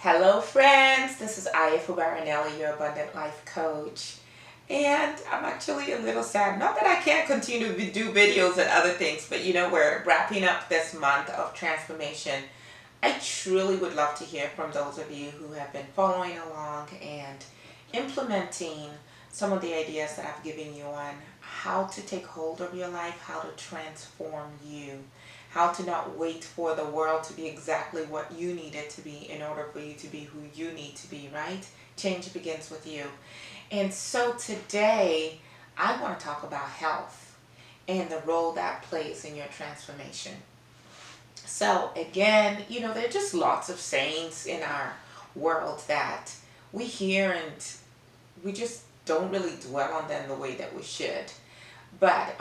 Hello friends, this is Eneli, your abundant life coach. And I'm actually a little sad. Not that I can't continue to do videos and other things, but we're wrapping up this month of transformation. I truly would love to hear from those of you who have been following along and implementing some of the ideas that I've given you on how to take hold of your life, how to transform you, how to not wait for the world to be exactly what you need it to be in order for you to be who you need to be, right? Change begins with you. And so today, I want to talk about health and the role that plays in your transformation. So again, there are just lots of sayings in our world that we hear and we just don't really dwell on them the way that we should. But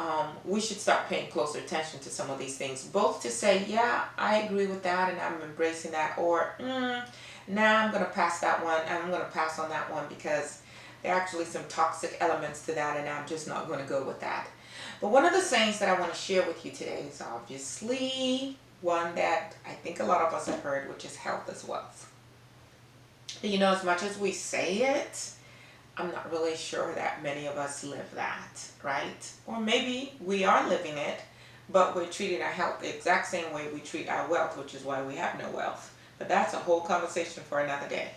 we should start paying closer attention to some of these things, both to say, yeah, I agree with that and I'm embracing that, or nah, I'm going to pass that one, I'm going to pass on that one because there are actually some toxic elements to that and I'm just not going to go with that. But one of the sayings that I want to share with you today is obviously one that I think a lot of us have heard, which is health is wealth. But as much as we say it, I'm not really sure that many of us live that, right? Or maybe we are living it, but we're treating our health the exact same way we treat our wealth, which is why we have no wealth. But that's a whole conversation for another day.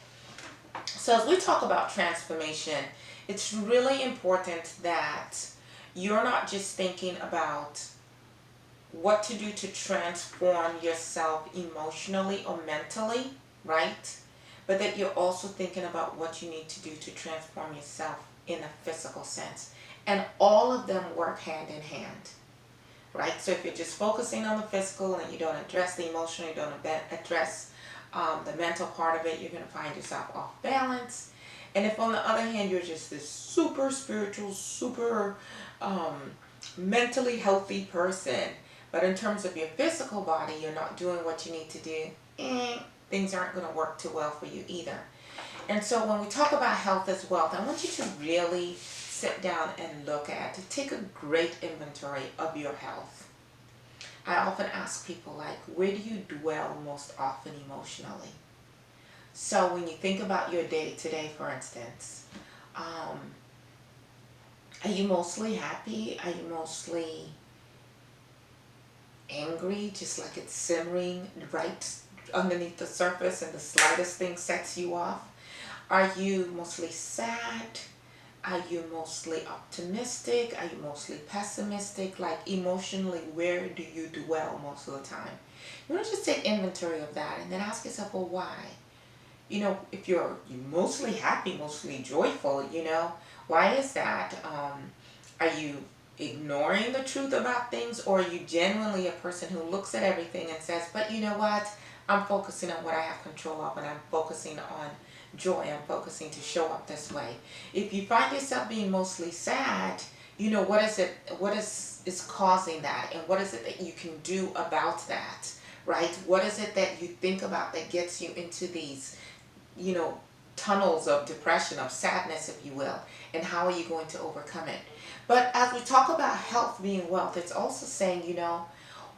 So as we talk about transformation, it's really important that you're not just thinking about what to do to transform yourself emotionally or mentally, right? But that you're also thinking about what you need to do to transform yourself in a physical sense. And all of them work hand in hand, right? So if you're just focusing on the physical and you don't address the emotional, you don't address the mental part of it, you're going to find yourself off balance. And if on the other hand, you're just this super spiritual, super mentally healthy person, but in terms of your physical body, you're not doing what you need to do, things aren't going to work too well for you either. And so when we talk about health as wealth, I want you to really sit down and take a great inventory of your health. I often ask people, like, where do you dwell most often emotionally? So when you think about your day today, for instance, are you mostly happy? Are you mostly angry, just like it's simmering right underneath the surface and the slightest thing sets you off? Are you mostly sad? Are you mostly optimistic? Are you mostly pessimistic? Like emotionally, where do you dwell most of the time? You want to just take inventory of that and then ask yourself, well, why? If you're mostly happy, mostly joyful, why is that? Are you ignoring the truth about things, or are you genuinely a person who looks at everything and says, but you know what? I'm focusing on what I have control of, and I'm focusing on joy. I'm focusing to show up this way. If you find yourself being mostly sad, what is it? What is causing that? And what is it that you can do about that? Right? What is it that you think about that gets you into these, tunnels of depression, of sadness, if you will? And how are you going to overcome it? But as we talk about health being wealth, it's also saying,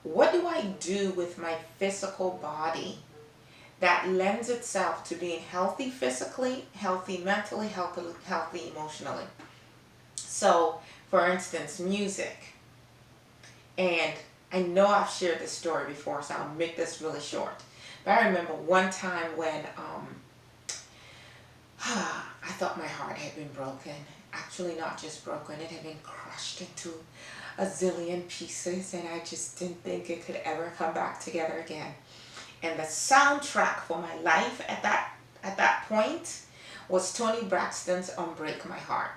what do I do with my physical body that lends itself to being healthy physically, healthy mentally, healthy emotionally? So, for instance, music. And I know I've shared this story before, so I'll make this really short. But I remember one time when I thought my heart had been broken. Actually, not just broken, it had been crushed into a zillion pieces, and I just didn't think it could ever come back together again. And the soundtrack for my life at that point was Toni Braxton's "Unbreak My Heart."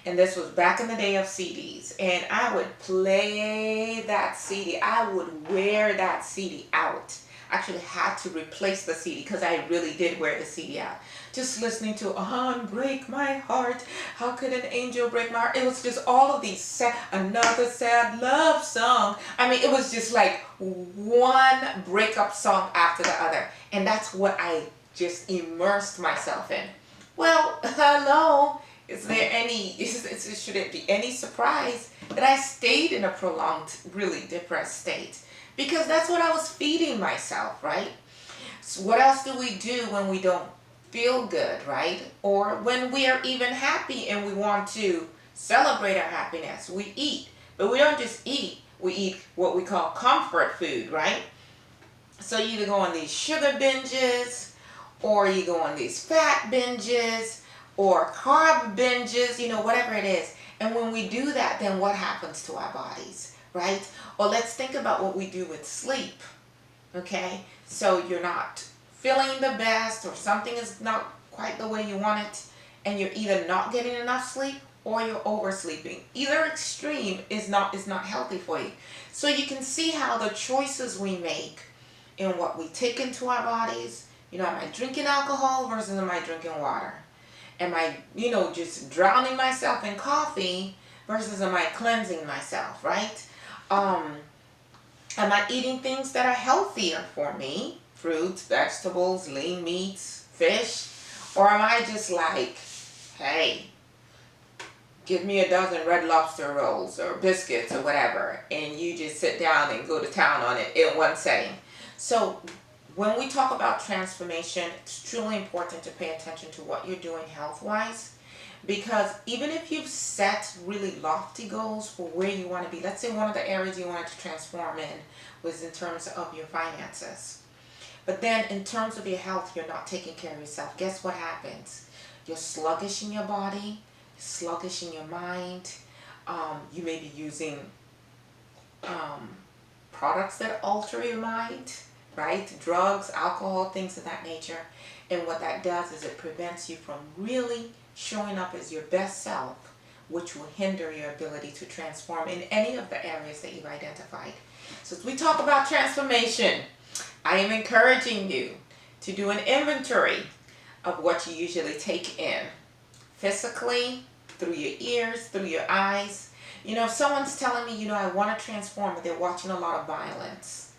And this was back in the day of CDs. And I would play that CD. I would wear that CD out. Actually had to replace the CD because I really did wear the CD out. Just listening to "Unbreak My Heart," "How Could an Angel Break My Heart?" It was just all of these another sad love song. I mean, it was just like one breakup song after the other. And that's what I just immersed myself in. Well, hello. Should it be any surprise that I stayed in a prolonged, really depressed state? Because that's what I was feeding myself, right? So what else do we do when we don't feel good, right? Or when we are even happy and we want to celebrate our happiness? We eat. But we don't just eat. We eat what we call comfort food, right? So you either go on these sugar binges, or you go on these fat binges, or carb binges, whatever it is. And when we do that, then what happens to our bodies, right? Or let's think about what we do with sleep, okay? So you're not feeling the best, or something is not quite the way you want it, and you're either not getting enough sleep or you're oversleeping. Either extreme is not healthy for you. So you can see how the choices we make in what we take into our bodies, am I drinking alcohol versus am I drinking water? Am I, just drowning myself in coffee versus am I cleansing myself, right? Am I eating things that are healthier for me? Fruits, vegetables, lean meats, fish? Or am I just like, hey, give me a dozen Red Lobster rolls or biscuits or whatever, and you just sit down and go to town on it in one setting? So when we talk about transformation, it's truly important to pay attention to what you're doing health-wise, because even if you've set really lofty goals for where you want to be, let's say one of the areas you wanted to transform in was in terms of your finances. But then in terms of your health, you're not taking care of yourself. Guess what happens? You're sluggish in your body, sluggish in your mind. You may be using products that alter your mind, right? Drugs, alcohol, things of that nature. And what that does is it prevents you from really showing up as your best self, which will hinder your ability to transform in any of the areas that you've identified. So as we talk about transformation, I am encouraging you to do an inventory of what you usually take in physically, through your ears, through your eyes. If someone's telling me, I want to transform, but they're watching a lot of violence.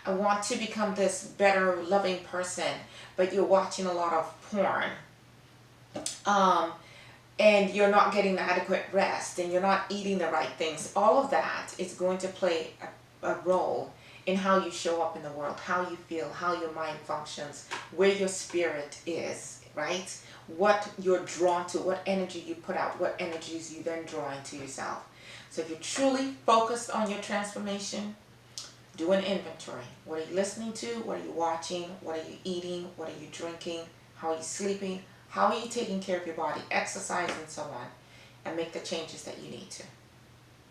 I want to become this better, loving person, but you're watching a lot of porn. And you're not getting adequate rest, and you're not eating the right things. All of that is going to play a role in how you show up in the world, how you feel, how your mind functions, where your spirit is, right? What you're drawn to, what energy you put out, what energies you then draw into yourself. So if you're truly focused on your transformation, do an inventory. What are you listening to? What are you watching? What are you eating? What are you drinking? How are you sleeping? How are you taking care of your body? Exercise and so on. And make the changes that you need to.